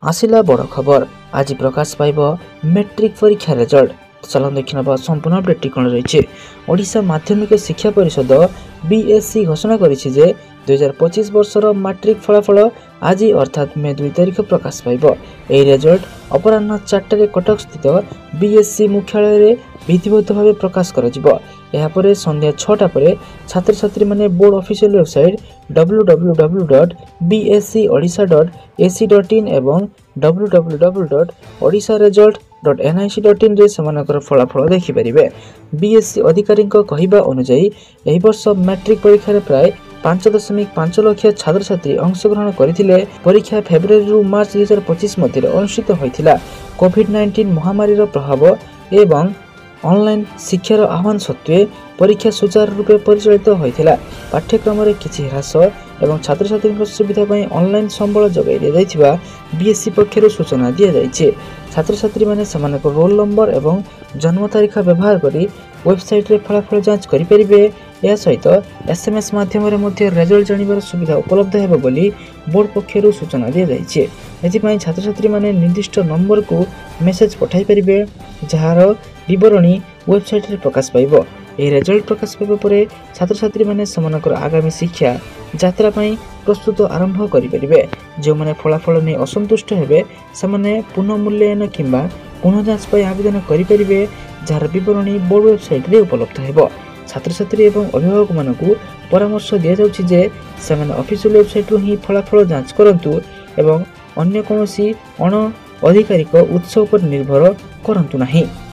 आसिला बड़ खबर आज प्रकाश पाइब मैट्रिक परीक्षा रिजल्ट। चलन देखा संपूर्ण अपडेट कौन रही। ओडिशा माध्यमिक शिक्षा परिषद बीएससी घोषणा करिछि जे 2025 वर्षर मैट्रिक फलाफल आज अर्थात मे 2 तारिख प्रकाश पाइब। एही रिजल्ट अपराह्न 4 कटक स्थित बीएससी मुख्यालय विधिवत भाव प्रकाश कर संध्या 6टा पर छात्र छात्री माने बोर्ड ऑफिशियल वेबसाइट www.bscodisha.ac.in एवं www.odisharesult.nic.in रे समानकर फलाफल देखि परिबे। बीएससी अधिकारी कहवा अनुसार एही वर्ष मैट्रिक परीक्षा रे प्राय 5.5 लाख छात्र छात्री अंशग्रहण करथिले। परीक्षा फेब्रुआरी रु मार्च 2025 मध्य अनुष्ठित होइथिला। कोविड-19 महामारी रो प्रभाव एवं ऑनलाइन शिक्षार आह्वान सत्वे परीक्षा सुचारू रूपे परिचालित होइथिला। पाठ्यक्रम रे किछि ह्रास एवं छात्र छात्री सुविधा पई ऑनलाइन संबल जगाई दिया जाइथिबा बीएससी पक्षरु सूचना दिया जाइछे। छात्र छात्री माने समानक रोल नंबर एवं जन्म तारीख व्यवहार करी वेबसाइट रे फलाफल जांच करि परिबे। या सहित एसएमएस माध्यम रे मध्ये रिजल्ट जानिबार सुविधा उपलब्ध हेबो बोली बोर्ड पक्षरु सूचना दिया जाइछे। एथि पई छात्र छात्री माने निर्दिष्ट नंबर को मेसेज पठाई परिबे जहार विवरणी वेबसाइट रे प्रकाश पाइब। एही रिजल्ट प्रकाश पाइबा परे छात्र छात्री माने समानकर आगामी शिक्षा यात्रा पई प्रस्तुत आरंभ करि परिबे। जो माने फलाफल नै असंतुष्ट हेबे समाने पुनः मूल्यांकन किंबा पुनः जांच पई आवेदन करि परिबे जहार विवरणी बोर्ड वेबसाइट रे उपलब्ध हेबो। छात्र छात्री एवं अभिभावक मानकु परामर्श दिया जाउछि जे समाने ऑफिशियल वेबसाइट रो ही फलाफल जांच करंतु एवं अन्य कोनोसी अण आधिकारिक उत्स पर निर्भर करंतु नाही।